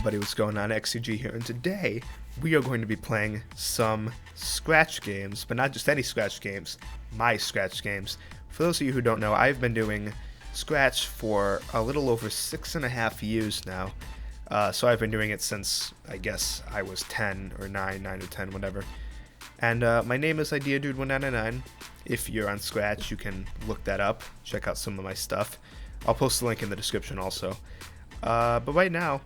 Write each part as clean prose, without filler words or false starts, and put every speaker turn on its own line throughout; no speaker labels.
everybody, what's going on? XCG here, and today we are going to be playing some Scratch games, but not just any Scratch games, my Scratch games. For those of you who don't know, I've been doing Scratch for a little over 6.5 years now, so I've been doing it since, I guess, I was 10 or 9 or 10, whatever. And my name is IdeaDude1999. If you're on Scratch, you can look that up, check out some of my stuff. I'll post the link in the description also. But right now,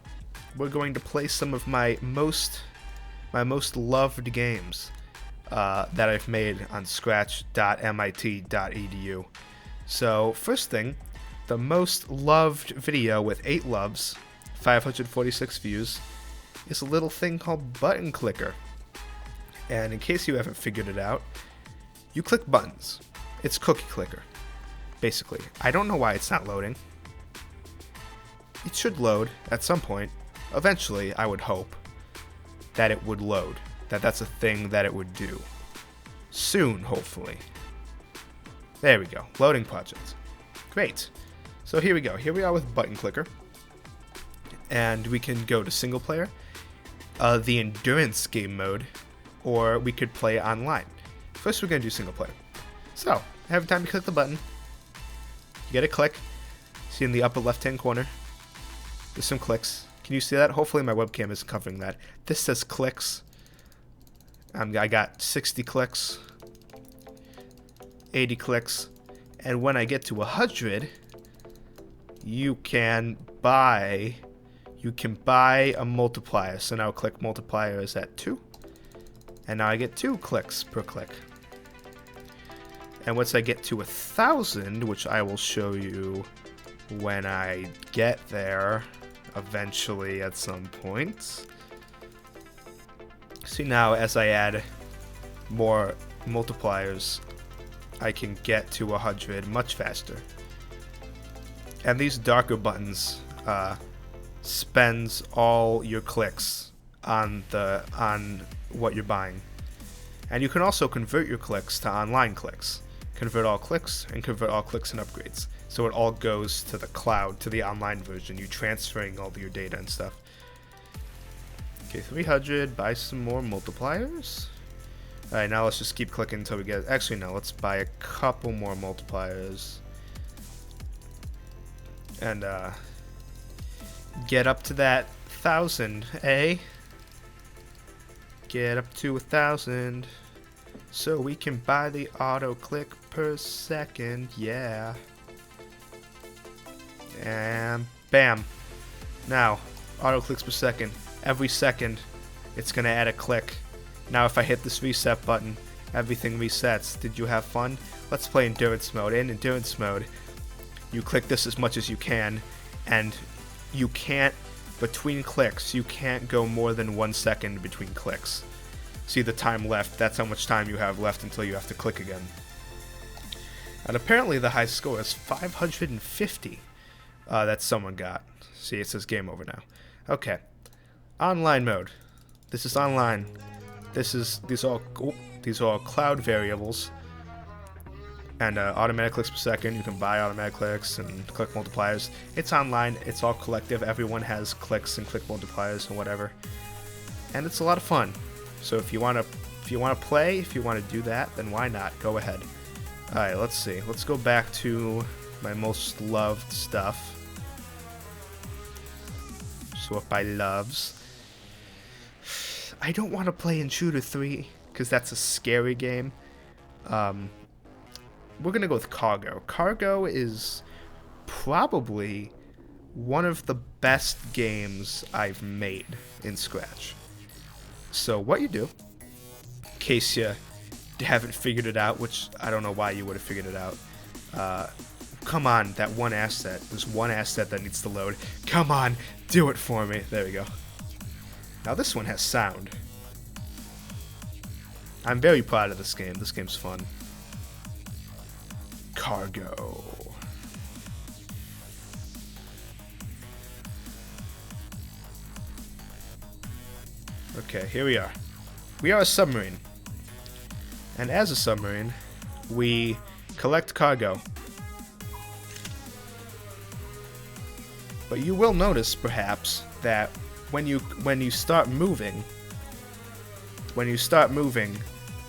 we're going to play some of my most loved games that I've made on scratch.mit.edu. So first thing, the most loved video with 8 loves, 546 views, is a little thing called Button Clicker. And in case you haven't figured it out, you click buttons. It's Cookie Clicker, basically. I don't know why it's not loading. It should load at some point. Eventually, I would hope that it would load. That's a thing that it would do. Soon, hopefully. There we go. Loading project. Great. So here we go. Here we are with Button Clicker. And we can go to single player, the endurance game mode, or we could play online. First, we're going to do single player. So, every time you click the button, you get a click. See in the upper left-hand corner, there's some clicks. Can you see that? Hopefully my webcam isn't covering that. This says clicks. I got 60 clicks, 80 clicks, and when I get to 100, you can buy a multiplier. So now click multiplier is at 2, and now I get 2 clicks per click. And once I get to 1,000, which I will show you when I get there, eventually at some point. See, now as I add more multipliers, I can get to 100 much faster. And these darker buttons spends all your clicks on what you're buying. And you can also convert your clicks to online clicks. Convert all clicks and convert all clicks and upgrades. So it all goes to the cloud, to the online version. You transferring all your data and stuff. Okay, 300. Buy some more multipliers. Alright, now let's just keep clicking until we get... Actually, no. Let's buy a couple more multipliers. And, get up to that 1,000, eh? Get up to 1,000. So we can buy the auto click per second. Yeah. And bam. Now, auto clicks per second. Every second, it's going to add a click. Now if I hit this reset button, everything resets. Did you have fun? Let's play endurance mode. In endurance mode, you click this as much as you can, and you can't, between clicks, you can't go more than 1 second between clicks. See the time left, that's how much time you have left until you have to click again. And apparently the high score is 550. That someone got. See, it says game over now. Okay. Online mode. This is online. These are all cloud variables. And automatic clicks per second. You can buy automatic clicks and click multipliers. It's online. It's all collective. Everyone has clicks and click multipliers and whatever. And it's a lot of fun. So if you want to play, if you want to do that, then why not? Go ahead. All right. Let's see. Let's go back to my most loved stuff. Sort by loves. I don't want to play Intruder 3 because that's a scary game. We're gonna go with Cargo. Cargo is probably one of the best games I've made in Scratch. So what you do, in case you haven't figured it out, which I don't know why you would have figured it out. Come on, that one asset. There's one asset that needs to load. Come on, do it for me. There we go. Now this one has sound. I'm very proud of this game. This game's fun. Cargo. Okay, here we are. We are a submarine. And as a submarine, we collect cargo. But you will notice, perhaps, that when you start moving,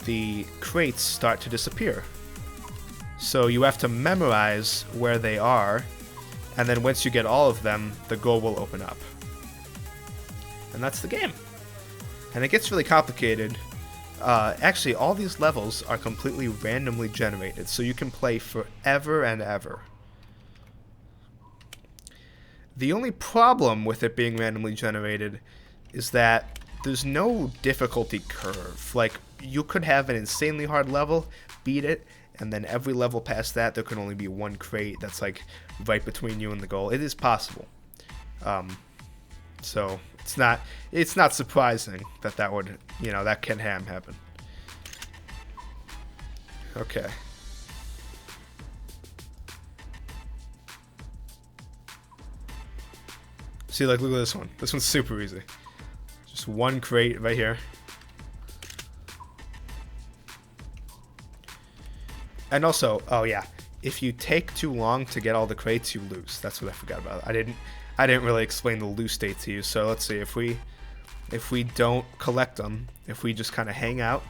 the crates start to disappear. So you have to memorize where they are, and then once you get all of them, the goal will open up. And that's the game. And it gets really complicated. Actually, all these levels are completely randomly generated, so you can play forever and ever. The only problem with it being randomly generated is that there's no difficulty curve. Like, you could have an insanely hard level, beat it, and then every level past that, there can only be one crate that's, like, right between you and the goal. It is possible. So, it's not surprising that would, that can happen. Okay. See, like, look at this one. This one's super easy. Just one crate right here. And also, oh yeah, if you take too long to get all the crates, you lose. That's what I forgot about. I didn't really explain the lose state to you. So let's see, if we don't collect them, if we just kind of hang out,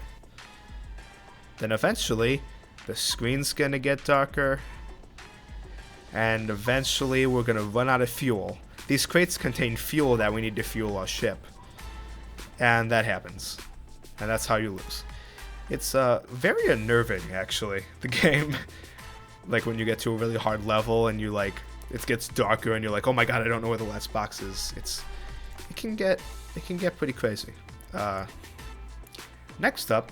then eventually the screen's gonna get darker, and eventually we're gonna run out of fuel. These crates contain fuel that we need to fuel our ship, and that happens, and that's how you lose. It's very unnerving, actually, the game. Like, when you get to a really hard level and you, like, it gets darker and you're like, oh my god, I don't know where the last box is. It can get pretty crazy. Next up,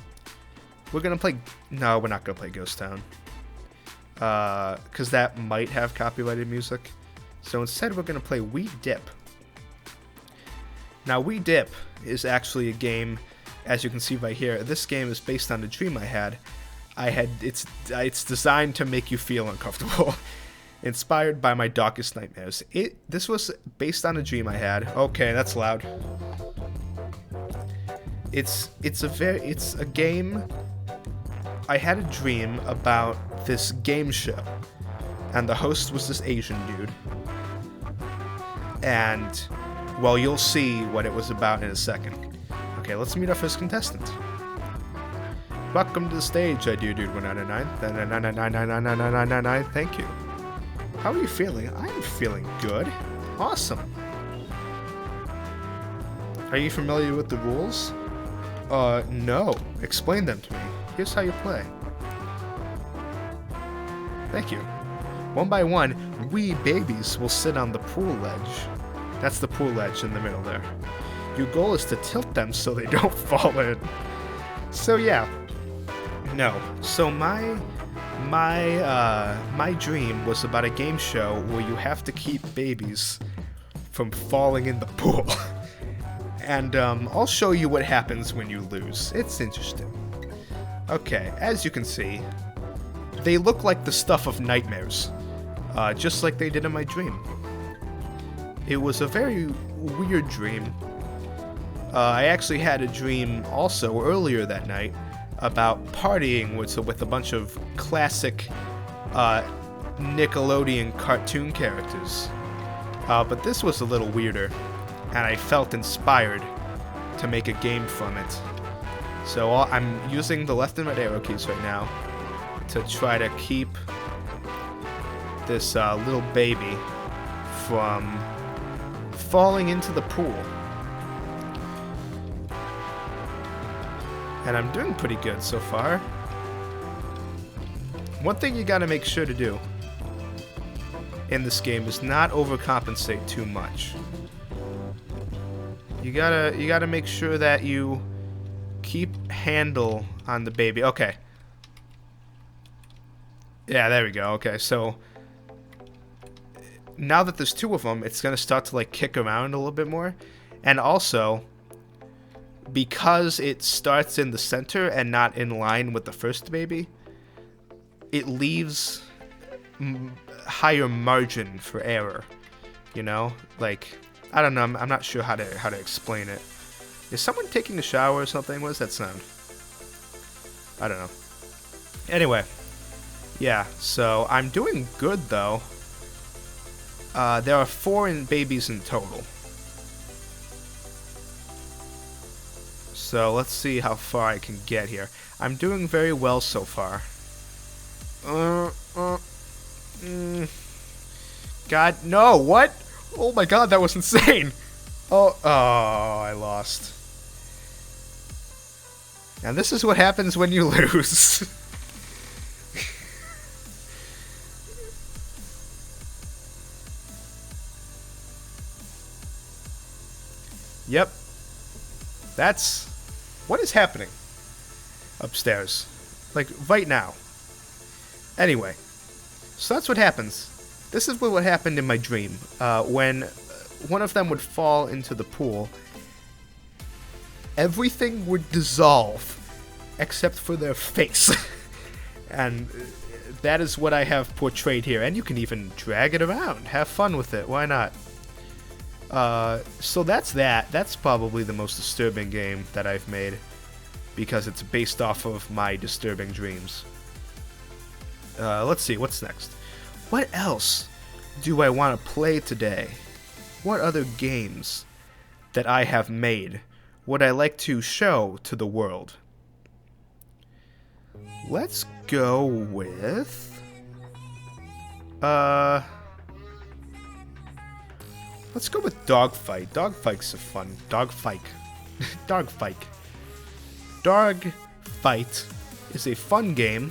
we're gonna play. No, we're not gonna play Ghost Town, because that might have copyrighted music. So instead, we're gonna play We Dip. Now, We Dip is actually a game, as you can see right here. This game is based on a dream I had. It's designed to make you feel uncomfortable. Inspired by my darkest nightmares. This was based on a dream I had. Okay, that's loud. It's a game. I had a dream about this game show, and the host was this Asian dude. And, well, you'll see what it was about in a second. Okay, let's meet our first contestant. Welcome to the stage, I do dude 199. Thank you. How are you feeling? I'm feeling good. Awesome. Are you familiar with the rules? No. Explain them to me. Here's how you play. Thank you. One by one, we babies will sit on the pool ledge. That's the pool ledge in the middle there. Your goal is to tilt them so they don't fall in. So yeah. No. So my dream was about a game show where you have to keep babies from falling in the pool. And I'll show you what happens when you lose. It's interesting. Okay, as you can see, they look like the stuff of nightmares, just like they did in my dream. It was a very weird dream. I actually had a dream also earlier that night about partying with a bunch of classic Nickelodeon cartoon characters. But this was a little weirder, and I felt inspired to make a game from it. So I'm using the left and right arrow keys right now to try to keep this little baby from falling into the pool. And I'm doing pretty good so far. One thing you gotta make sure to do in this game is not overcompensate too much. You gotta make sure that you keep handle on the baby. Okay. Yeah, there we go. Okay, so now that there's two of them, it's gonna start to like kick around a little bit more. And also, because it starts in the center and not in line with the first baby, it leaves higher margin for error. You know, like, I don't know. I'm not sure how to explain it. Is someone taking a shower or something? What does that sound? I don't know. Anyway, yeah. So I'm doing good though. There are 4 babies in total. So let's see how far I can get here. I'm doing very well so far. God, no, what? Oh my god, that was insane. Oh, I lost. And this is what happens when you lose. Yep. That's... What is happening upstairs? Like, right now. Anyway. So that's what happens. This is what happened in my dream. When one of them would fall into the pool, everything would dissolve except for their face. And that is what I have portrayed here. And you can even drag it around. Have fun with it. Why not? So that's that. That's probably the most disturbing game that I've made, because it's based off of my disturbing dreams. Let's see, what's next? What else do I want to play today? What other games that I have made would I like to show to the world? Let's go with... Let's go with Dogfight. Dogfight's a fun... Dogfight. Dogfight. Dogfight is a fun game.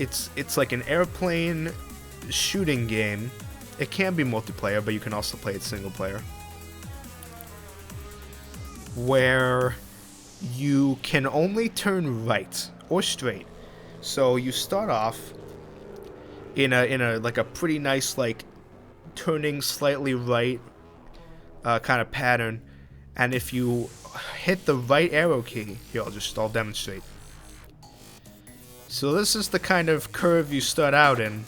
It's like an airplane shooting game. It can be multiplayer, but you can also play it single player. Where you can only turn right or straight. So you start off in a like a pretty nice like turning slightly right kind of pattern, and if you hit the right arrow key, here I'll demonstrate. So this is the kind of curve you start out in,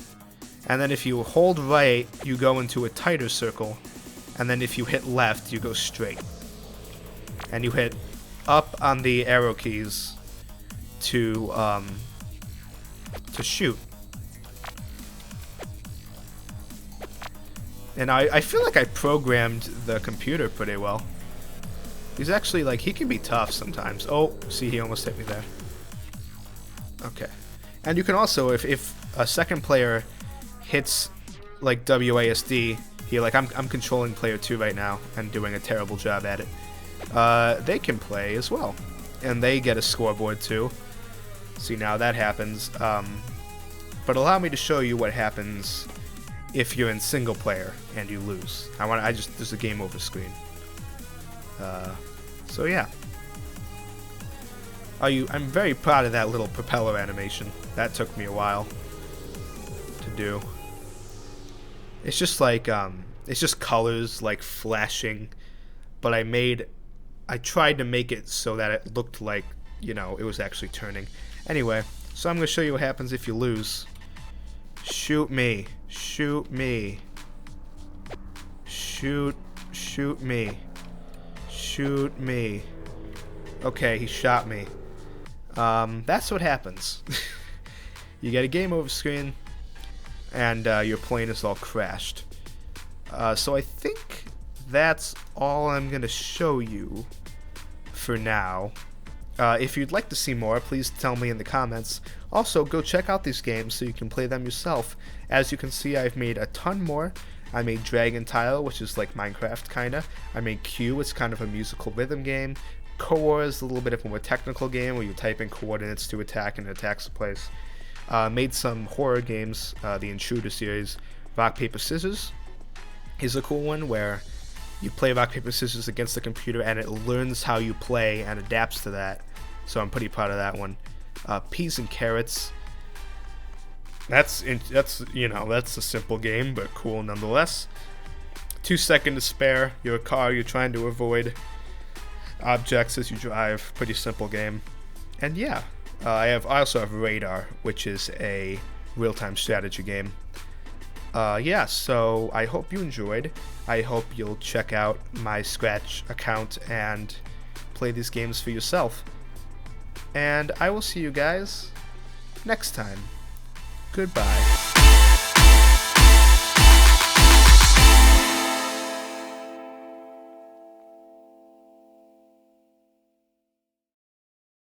and then if you hold right, you go into a tighter circle, and then if you hit left, you go straight. And you hit up on the arrow keys to shoot. And I feel like I programmed the computer pretty well. He's actually, like, he can be tough sometimes. Oh, see, he almost hit me there. Okay. And you can also, if a second player hits, like, WASD, here, like, I'm controlling player 2 right now and doing a terrible job at it. They can play as well. And they get a scoreboard, too. See, now that happens. But allow me to show you what happens if you're in single player and you lose. There's a game over screen. So yeah. I'm very proud of that little propeller animation. That took me a while to do. It's just like, it's just colors like flashing, but I tried to make it so that it looked like, you know, it was actually turning. Anyway, so I'm going to show you what happens if you lose. Shoot me. Shoot me. Shoot me. Shoot me. Okay, he shot me. That's what happens. You get a game over screen, and your plane is all crashed. So I think that's all I'm going to show you for now. If you'd like to see more, please tell me in the comments. Also, go check out these games so you can play them yourself. As you can see, I've made a ton more. I made Dragon Tile, which is like Minecraft, kinda. I made Q, it's kind of a musical rhythm game. Core is a little bit of a more technical game where you type in coordinates to attack and it attacks a place. Made some horror games, the Intruder series. Rock, Paper, Scissors is a cool one where you play rock, paper, scissors against the computer and it learns how you play and adapts to that. So I'm pretty proud of that one. Peas and Carrots. That's a simple game, but cool nonetheless. 2 seconds to spare. You're a car, you're trying to avoid objects as you drive. Pretty simple game. And yeah, I also have Radar, which is a real-time strategy game. Yeah, so I hope you enjoyed. I hope you'll check out my Scratch account and play these games for yourself. And I will see you guys next time. Goodbye.